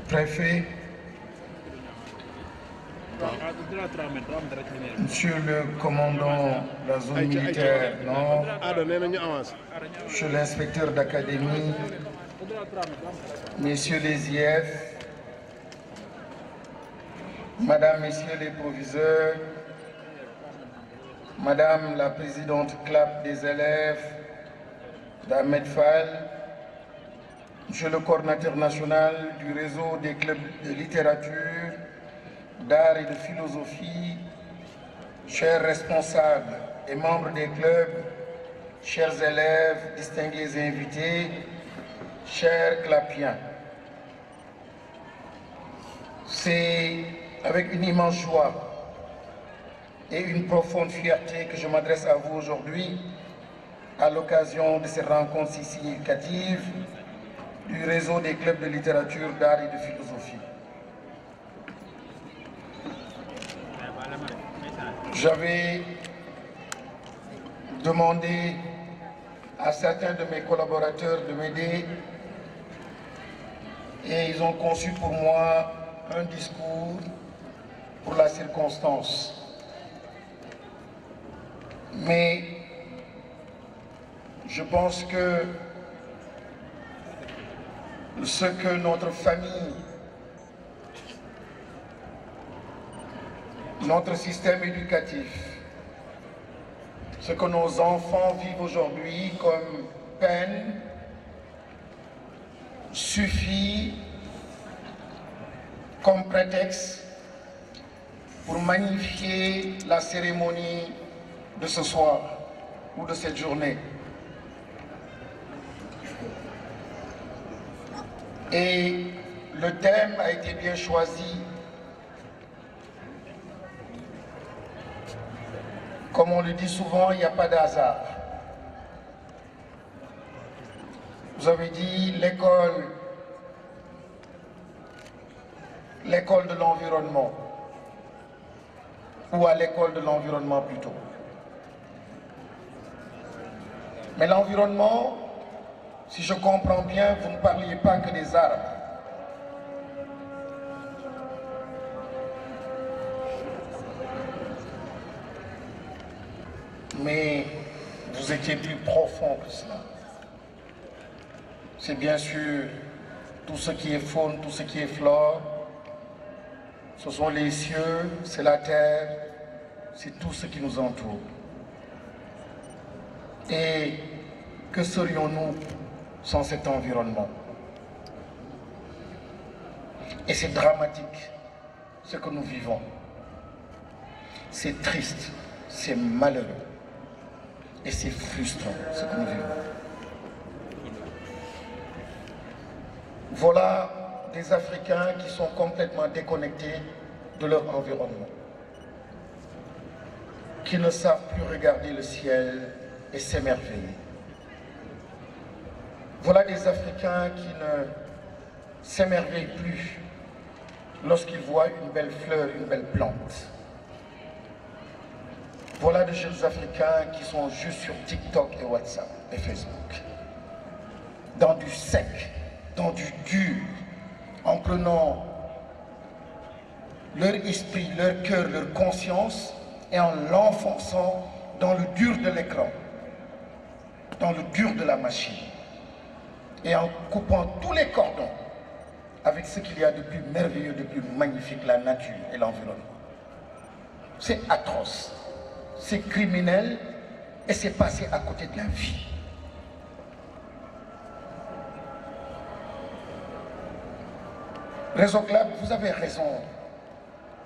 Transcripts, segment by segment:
Préfet, Monsieur le commandant de la zone militaire Nord, Monsieur l'inspecteur d'académie, Messieurs les IF, Madame, Messieurs les proviseurs, Madame la présidente CLAP des élèves d'Ahmed Fall, Monsieur le coordinateur national du réseau des clubs de littérature, d'art et de philosophie, chers responsables et membres des clubs, chers élèves, distingués invités, chers clapiens. C'est avec une immense joie et une profonde fierté que je m'adresse à vous aujourd'hui à l'occasion de cette rencontre si significative du réseau des clubs de littérature, d'art et de philosophie. J'avais demandé à certains de mes collaborateurs de m'aider et ils ont conçu pour moi un discours pour la circonstance. Mais je pense que ce que notre famille, notre système éducatif, ce que nos enfants vivent aujourd'hui comme peine suffit comme prétexte pour magnifier la cérémonie de ce soir ou de cette journée. Et le thème a été bien choisi. Comme on le dit souvent, il n'y a pas de hasard. Vous avez dit l'école de l'environnement, ou à l'école de l'environnement plutôt. Mais l'environnement, si je comprends bien, vous ne parliez pas que des arbres. Mais vous étiez plus profond que cela. C'est bien sûr tout ce qui est faune, tout ce qui est flore. Ce sont les cieux, c'est la terre, c'est tout ce qui nous entoure. Et que serions-nous sans cet environnement? Et c'est dramatique ce que nous vivons. C'est triste, c'est malheureux. Et c'est frustrant ce que nous vivons. Voilà des Africains qui sont complètement déconnectés de leur environnement, qui ne savent plus regarder le ciel et s'émerveiller. Voilà des Africains qui ne s'émerveillent plus lorsqu'ils voient une belle fleur, une belle plante. Voilà de jeunes Africains qui sont juste sur TikTok et WhatsApp et Facebook, dans du sec, dans du dur, en prenant leur esprit, leur cœur, leur conscience et en l'enfonçant dans le dur de l'écran, dans le dur de la machine, et en coupant tous les cordons avec ce qu'il y a de plus merveilleux, de plus magnifique, la nature et l'environnement. C'est atroce, c'est criminel et c'est passé à côté de la vie. Réseau Club, vous avez raison.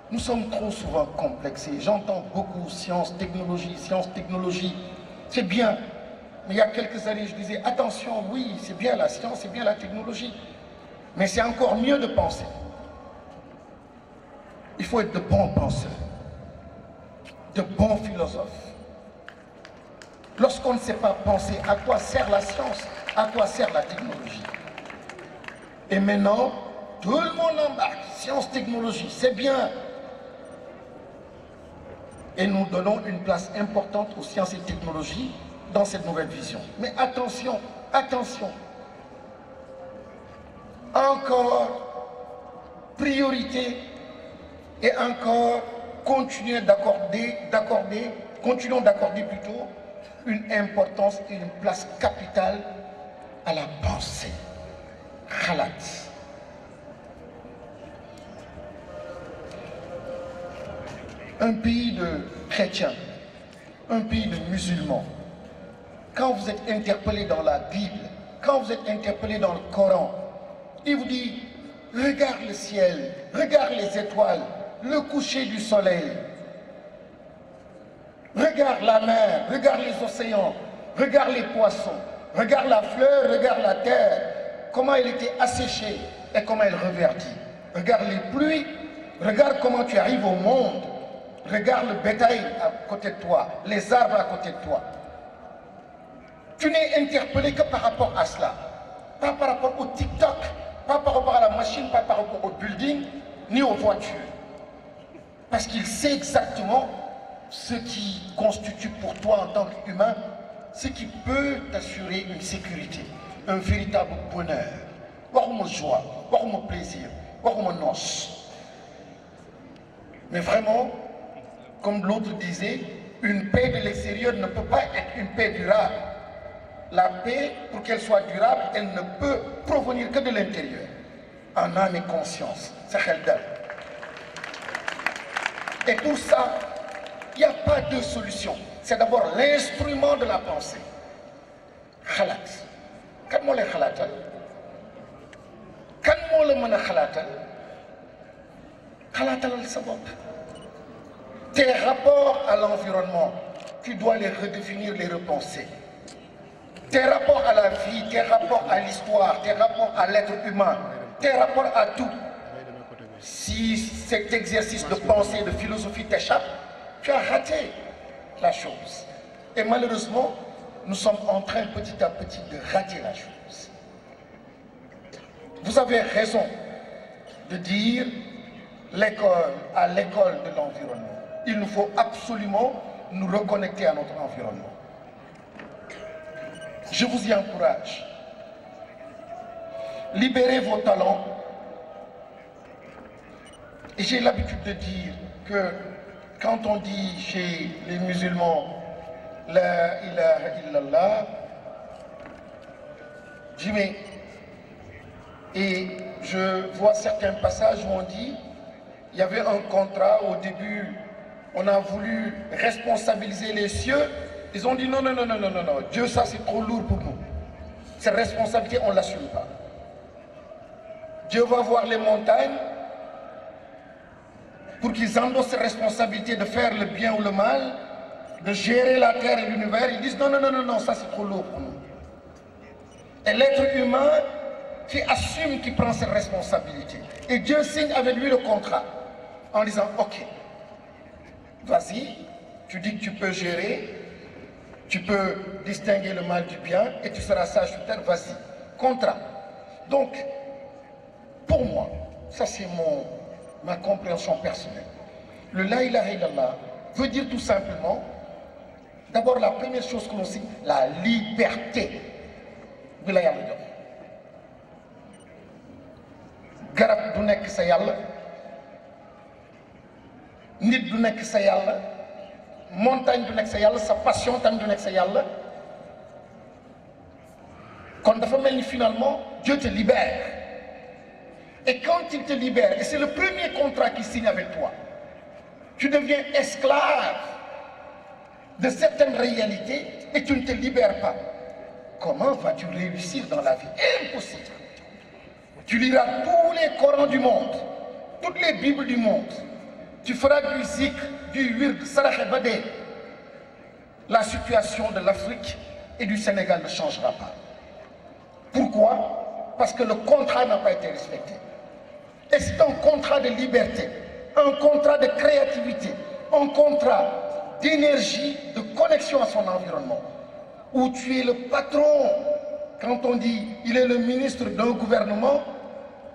Nous sommes trop souvent complexés. J'entends beaucoup science, technologie. C'est bien. Mais il y a quelques années, je disais, attention, oui, c'est bien la science, c'est bien la technologie. Mais c'est encore mieux de penser. Il faut être de bons penseurs, de bons philosophes. Lorsqu'on ne sait pas penser, à quoi sert la science? À quoi sert la technologie? Et maintenant, tout le monde embarque. Science, technologie, c'est bien. Et nous donnons une place importante aux sciences et technologies dans cette nouvelle vision. Mais attention, attention. Encore priorité et encore continuons d'accorder plutôt une importance et une place capitale à la pensée. Khalat. Un pays de chrétiens, un pays de musulmans, quand vous êtes interpellé dans la Bible, quand vous êtes interpellé dans le Coran, il vous dit, regarde le ciel, regarde les étoiles, le coucher du soleil, regarde la mer, regarde les océans, regarde les poissons, regarde la fleur, regarde la terre, comment elle était asséchée et comment elle reverdit. Regarde les pluies, regarde comment tu arrives au monde, regarde le bétail à côté de toi, les arbres à côté de toi. Tu n'es interpellé que par rapport à cela, pas par rapport au TikTok, pas par rapport à la machine, pas par rapport au building, ni aux voitures. Parce qu'il sait exactement ce qui constitue pour toi en tant qu'humain, ce qui peut t'assurer une sécurité, un véritable bonheur. Waxuma joie, waxuma plaisir, waxuma noce. Mais vraiment, comme l'autre disait, une paix de l'extérieur ne peut pas être une paix durable. La paix, pour qu'elle soit durable, elle ne peut provenir que de l'intérieur. En âme et conscience. C'est Kheldal. Et pour ça, il n'y a pas de solution. C'est d'abord l'instrument de la pensée. Khalat. Kan moo lay xalaatal? Kan moo la mën a xalaatal? Xalaatalal sa bopp. Tes rapports à l'environnement, tu dois les redéfinir, les repenser. Tes rapports à la vie, tes rapports à l'histoire, tes rapports à l'être humain, tes rapports à tout. Si cet exercice de pensée, de philosophie t'échappe, tu as raté la chose. Et malheureusement, nous sommes en train petit à petit de rater la chose. Vous avez raison de dire à l'école de l'environnement. Il nous faut absolument nous reconnecter à notre environnement. Je vous y encourage. Libérez vos talents. Et j'ai l'habitude de dire que quand on dit chez les musulmans La ilaha illallah, j'y mets. Et je vois certains passages où on dit il y avait un contrat au début, on a voulu responsabiliser les cieux. Ils ont dit non, non, non, non, non, non, non. Dieu, ça c'est trop lourd pour nous. Cette responsabilité, on ne l'assume pas. Dieu va voir les montagnes pour qu'ils endossent cette responsabilité de faire le bien ou le mal, de gérer la terre et l'univers. Ils disent non, non, non, non, non, ça c'est trop lourd pour nous. Et l'être humain qui assume, qui prend cette responsabilité. Et Dieu signe avec lui le contrat en disant ok, vas-y, tu dis que tu peux gérer. Tu peux distinguer le mal du bien et tu seras sage sur terre, vas-y. Contrat. Donc, pour moi, ça c'est ma compréhension personnelle. Le La ilaha illallah veut dire tout simplement, d'abord la première chose que l'on signe, la liberté de la yalla. Garab du nek sa yalla, nit du nek sa yalla, montagne du nek sa yalla, sa passion tam du nek sa yalla. Quand dafa melni finalement Dieu te libère. Et quand il te libère, et c'est le premier contrat qu'il signe avec toi, tu deviens esclave de certaines réalités et tu ne te libères pas. Comment vas-tu réussir dans la vie? Impossible. Tu liras tous les Corans du monde, toutes les Bibles du monde. Tu feras du zikr, du wird, Sarah Badé. La situation de l'Afrique et du Sénégal ne changera pas. Pourquoi? Parce que le contrat n'a pas été respecté. Et c'est un contrat de liberté, un contrat de créativité, un contrat d'énergie, de connexion à son environnement, où tu es le patron. Quand on dit il est le ministre d'un gouvernement,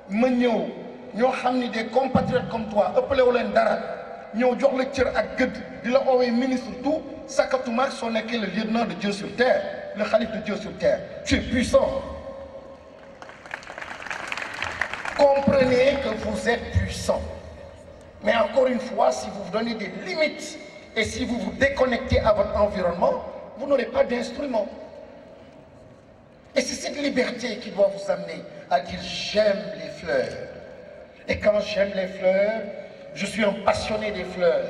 nous sommes des compatriotes comme toi, nous sommes le ministre tout, Sakatouma, son est le lieutenant de Dieu sur terre, le calife de Dieu sur terre. Tu es puissant. Comprenez que vous êtes puissant. Mais encore une fois, si vous vous donnez des limites et si vous vous déconnectez à votre environnement, vous n'aurez pas d'instrument. Et c'est cette liberté qui doit vous amener à dire j'aime les fleurs. Et quand j'aime les fleurs, je suis un passionné des fleurs.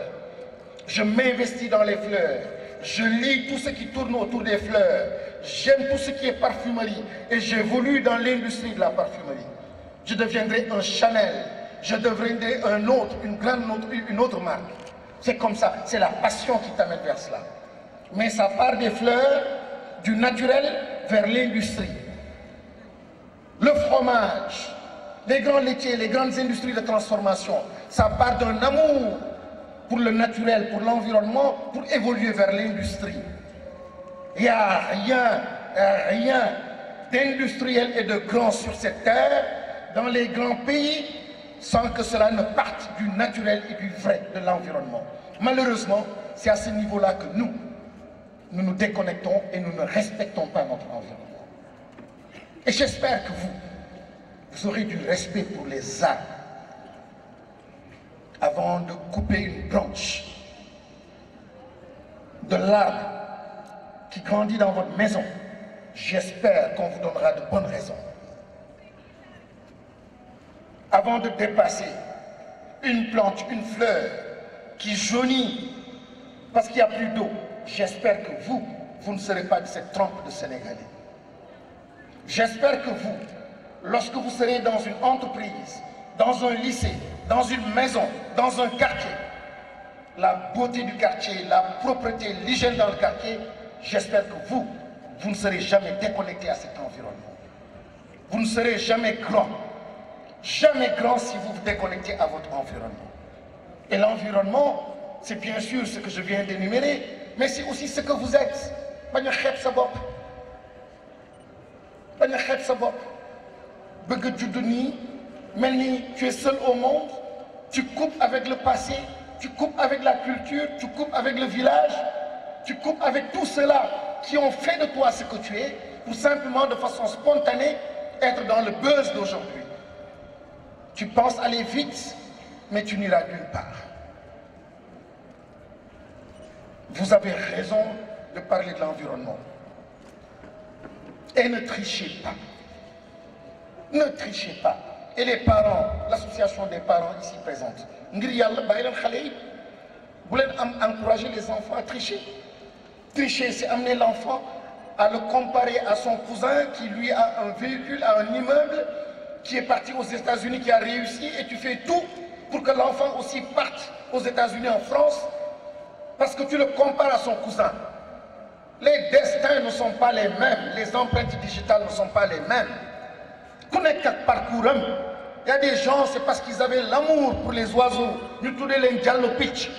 Je m'investis dans les fleurs. Je lis tout ce qui tourne autour des fleurs. J'aime tout ce qui est parfumerie. Et j'évolue dans l'industrie de la parfumerie. Je deviendrai un Chanel. Je deviendrai une autre marque. C'est comme ça. C'est la passion qui t'amène vers cela. Mais ça part des fleurs, du naturel vers l'industrie. Le fromage, les grands laitiers, les grandes industries de transformation, ça part d'un amour pour le naturel, pour l'environnement, pour évoluer vers l'industrie. Il n'y a rien d'industriel et de grand sur cette terre, dans les grands pays, sans que cela ne parte du naturel et du vrai, de l'environnement. Malheureusement, c'est à ce niveau-là que nous nous déconnectons et nous ne respectons pas notre environnement. Et j'espère que vous aurez du respect pour les arbres avant de couper une branche de l'arbre qui grandit dans votre maison. J'espère qu'on vous donnera de bonnes raisons. Avant de dépasser une plante, une fleur qui jaunit parce qu'il n'y a plus d'eau, j'espère que vous ne serez pas de cette trempe de Sénégalais. J'espère que lorsque vous serez dans une entreprise, dans un lycée, dans une maison, dans un quartier, la beauté du quartier, la propreté, l'hygiène dans le quartier, j'espère que vous ne serez jamais déconnecté à cet environnement. Vous ne serez jamais grand si vous vous déconnectez à votre environnement. Et l'environnement, c'est bien sûr ce que je viens d'énumérer, mais c'est aussi ce que vous êtes. Bañ a xeeb sa bopp. Bañ a xeeb sa bopp. Bëgg a judd nii, mel ni tu es seul au monde, tu coupes avec le passé, tu coupes avec la culture, tu coupes avec le village, tu coupes avec tous ceux-là qui ont fait de toi ce que tu es, pour simplement de façon spontanée être dans le buzz d'aujourd'hui. Tu penses aller vite, mais tu n'iras nulle part. Vous avez raison de parler de l'environnement. Et ne trichez pas. Ne trichez pas. Et les parents, l'association des parents ici présente, vous voulez encourager les enfants à tricher. Tricher, c'est amener l'enfant à le comparer à son cousin qui lui a un véhicule, a un immeuble, qui est parti aux États-Unis, qui a réussi, et tu fais tout pour que l'enfant aussi parte aux États-Unis, en France, parce que tu le compares à son cousin. Les destins ne sont pas les mêmes, les empreintes digitales ne sont pas les mêmes. Connaître quatre parcours. Il y a des gens, c'est parce qu'ils avaient l'amour pour les oiseaux. Nous tous les Diallo Pitch,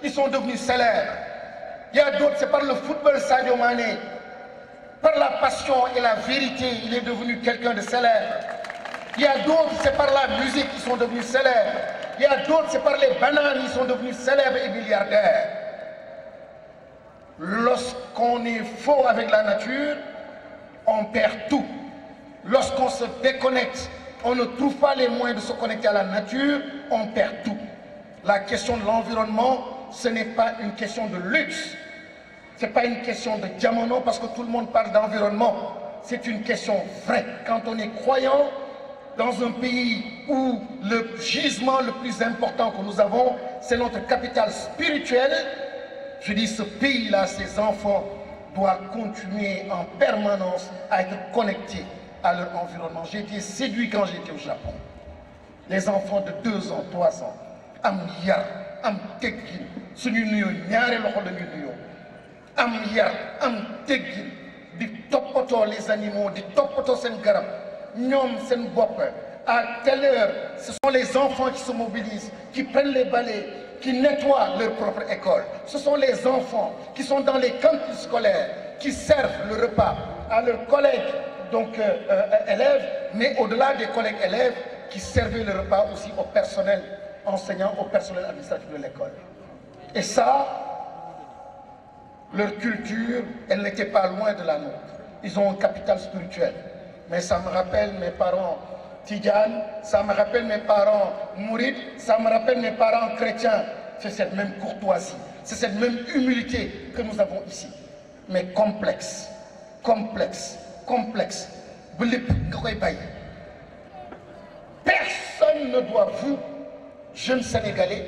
ils sont devenus célèbres. Il y a d'autres, c'est par le football Sadio Mané. Par la passion et la vérité, il est devenu quelqu'un de célèbre. Il y a d'autres, c'est par la musique qu'ils sont devenus célèbres. Il y a d'autres, c'est par les bananes, ils sont devenus célèbres et milliardaires. Lorsqu'on est faux avec la nature, on perd tout. Lorsqu'on se déconnecte, on ne trouve pas les moyens de se connecter à la nature, on perd tout. La question de l'environnement, ce n'est pas une question de luxe. Ce n'est pas une question de diamant, parce que tout le monde parle d'environnement. C'est une question vraie. Quand on est croyant, dans un pays où le gisement le plus important que nous avons, c'est notre capital spirituel, je dis ce pays-là, ses enfants doivent continuer en permanence à être connectés à leur environnement. J'ai été séduit quand j'étais au Japon. Les enfants de 2 ans, 3 ans, am yar, am teggin, suñu nuyo ñaare loxo la ñu nuyo. Am yar, am teggin, di toppatoo les animaux, di toppatoo seen garab, ñoom seen bopp. À telle heure, ce sont les enfants qui se mobilisent, qui prennent les balais, qui nettoient leur propre école. Ce sont les enfants qui sont dans les campus scolaires, qui servent le repas à leurs collègues élèves, mais au-delà des collègues élèves, qui servaient le repas aussi au personnel enseignant, au personnel administratif de l'école. Et ça, leur culture, elle n'était pas loin de la nôtre. Ils ont un capital spirituel. Mais ça me rappelle mes parents Tidjane, ça me rappelle mes parents mourides, ça me rappelle mes parents chrétiens. C'est cette même courtoisie, c'est cette même humilité que nous avons ici. Mais complexe, complexe, complexe. Personne ne doit, vous, jeunes Sénégalais,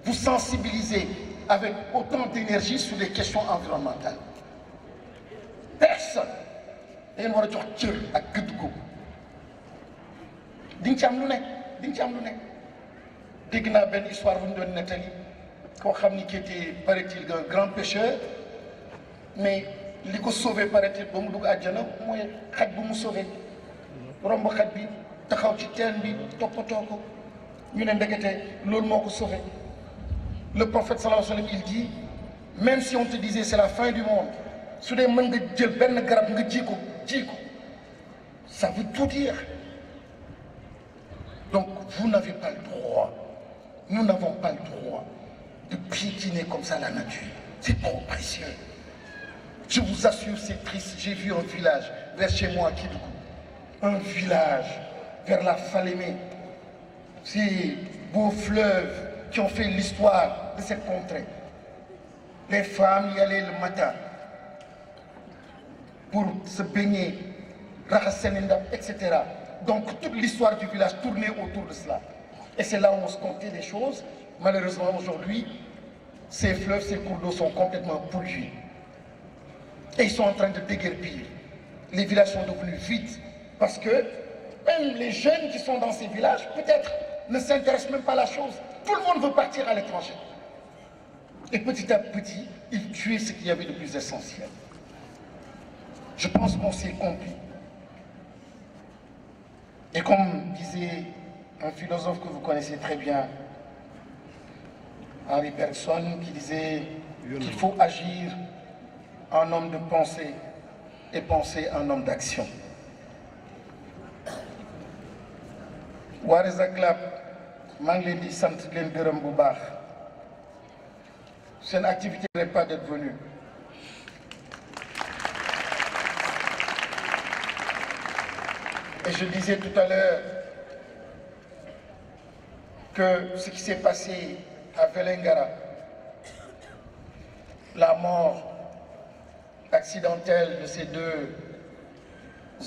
vous sensibiliser avec autant d'énergie sur les questions environnementales. Personne. Et nous avons dit à Gudgo. Dincham Lune, Dincham Lune. Dès qu'il y a une histoire, vous nous donnez Nathalie, qui était, paraît-il, un grand pêcheur, mais li ko sauvé paraît-il ba mu dugg àjjana mooy xaj bu mu sauvé romb xaj bi taxaw ci teen bi toppatoo ko ñu ne ndekete loolu moo ko sauvé. Le prophète sallallahu alayhi wa sallam il dit même si on te disait c'est la fin du monde su dee mën nga jël benn garab nga ji ko ça veut tout dire. Donc vous n'avez pas le droit, nous n'avons pas le droit de piétiner comme ça la nature. C'est trop précieux. Je vous assure, c'est triste. J'ai vu un village vers chez moi à Kédougou. Un village vers la Falémé. Ces beaux fleuves qui ont fait l'histoire de cette contrée. Les femmes y allaient le matin pour se baigner, etc. Donc toute l'histoire du village tournait autour de cela. Et c'est là où on se comptait des choses. Malheureusement, aujourd'hui, ces fleuves, ces cours d'eau sont complètement pollués. Et ils sont en train de déguerpir. Les villages sont devenus vides parce que même les jeunes qui sont dans ces villages, peut-être, ne s'intéressent même pas à la chose. Tout le monde veut partir à l'étranger. Et petit à petit, ils tuaient ce qu'il y avait de plus essentiel. Je pense qu'on s'est compris. Et comme disait un philosophe que vous connaissez très bien, Henri Bergson, qui disait qu'il faut agir en homme de pensée et penser en homme d'action. Wareza Club, maa ngi leen di sant leen gërëm bu baax. Seen activité n'est pas d'être venu. Et je disais tout à l'heure que ce qui s'est passé à Vélingara, la mort accidentelle de ces deux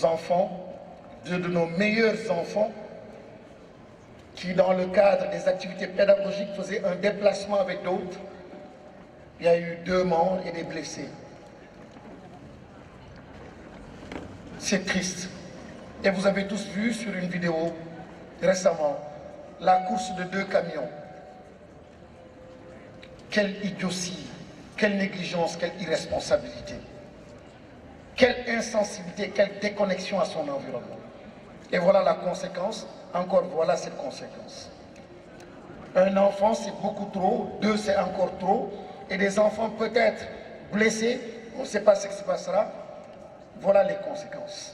enfants, deux de nos meilleurs enfants, qui dans le cadre des activités pédagogiques faisaient un déplacement avec d'autres. Il y a eu 2 morts et des blessés. C'est triste. Et vous avez tous vu sur une vidéo récemment la course de 2 camions. Quelle idiotie, quelle négligence, quelle irresponsabilité. Quelle insensibilité, quelle déconnexion à son environnement. Et voilà la conséquence, encore voilà cette conséquence. Un enfant c'est beaucoup trop, 2 c'est encore trop, et des enfants peut-être blessés, on ne sait pas ce qui se passera. Voilà les conséquences.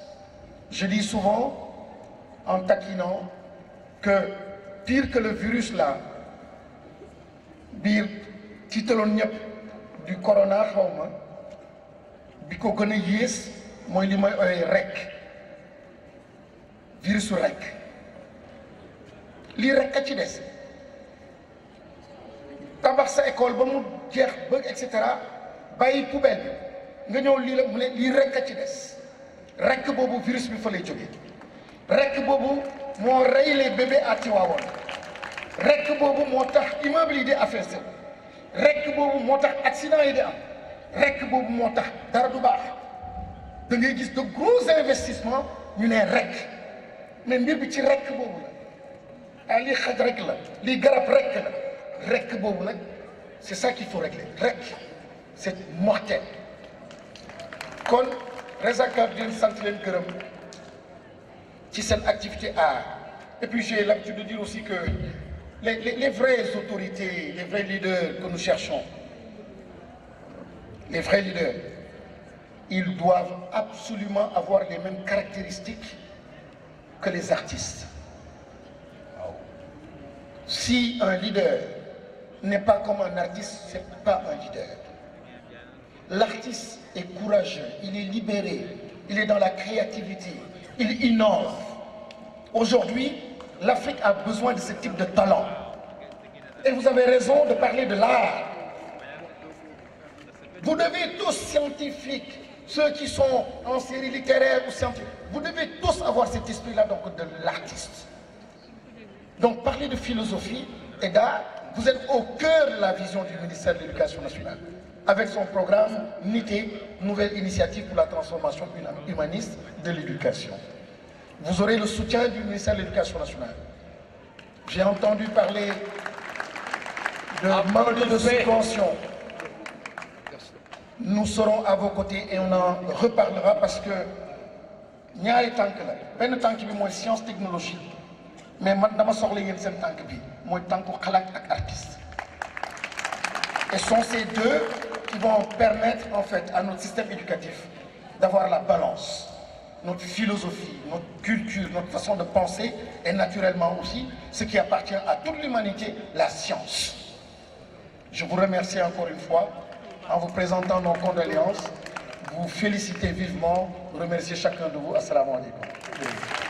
Je dis souvent, en taquinant, que pire que le virus là, bir tiitaloon ñëpp du corona xawma bi ko gën a yées mooy li may ooyee rek virusu rek lii rek a ci des tabax sa école ba mu jeex ba et cetera bàyyi poubelle bi nga ñëw lii la mu ne lii rek a ci des rek boobu virus bi fa lay jógee rek boobu moo rey les bébés à Tivaouane rek boobu moo tax immeuble yi di affaissé rek boobu moo tax accident yi di am rek boobu moo tax dara du baax da ngay gis de gros investissements ñu ne rek mais mbir bi ci rek boobu la ah lii xaj rek la lii garab rek la rek boobu nag c'est ça qu'il faut régler rek c'est mortel kon Rezaka di leen sant leen gërëm ci seen activité art et puis j'ai l'habitude de dire aussi que les vraies autorités, les vrais leaders que nous cherchons, les vrais leaders, ils doivent absolument avoir les mêmes caractéristiques que les artistes. Si un leader n'est pas comme un artiste, ce n'est pas un leader. L'artiste est courageux, il est libéré, il est dans la créativité, il innove. Aujourd'hui, l'Afrique a besoin de ce type de talent. Et vous avez raison de parler de l'art. Vous devez tous, scientifiques, ceux qui sont en série littéraire ou scientifique, vous devez tous avoir cet esprit-là donc de l'artiste. Donc parler de philosophie et d'art, vous êtes au cœur de la vision du ministère de l'Éducation nationale, avec son programme NITE, Nouvelle Initiative pour la transformation humaniste de l'éducation. Vous aurez le soutien du ministère de l'Éducation nationale. J'ai entendu parler de manque de subventions. Nous serons à vos côtés et on en reparlera parce que ñaari tànk la benn tànk bi mooy science technologie mais man dama soxla yéen seen tànk bi mooy tànku xalaat ak artiste. Et sont ces deux qui vont permettre en fait à notre système éducatif d'avoir la balance, notre philosophie, notre culture, notre façon de penser et naturellement aussi ce qui appartient à toute l'humanité, la science. Je vous remercie encore une fois en vous présentant nos condoléances, vous féliciter vivement, remercier chacun de vous. Assalamu alaikum.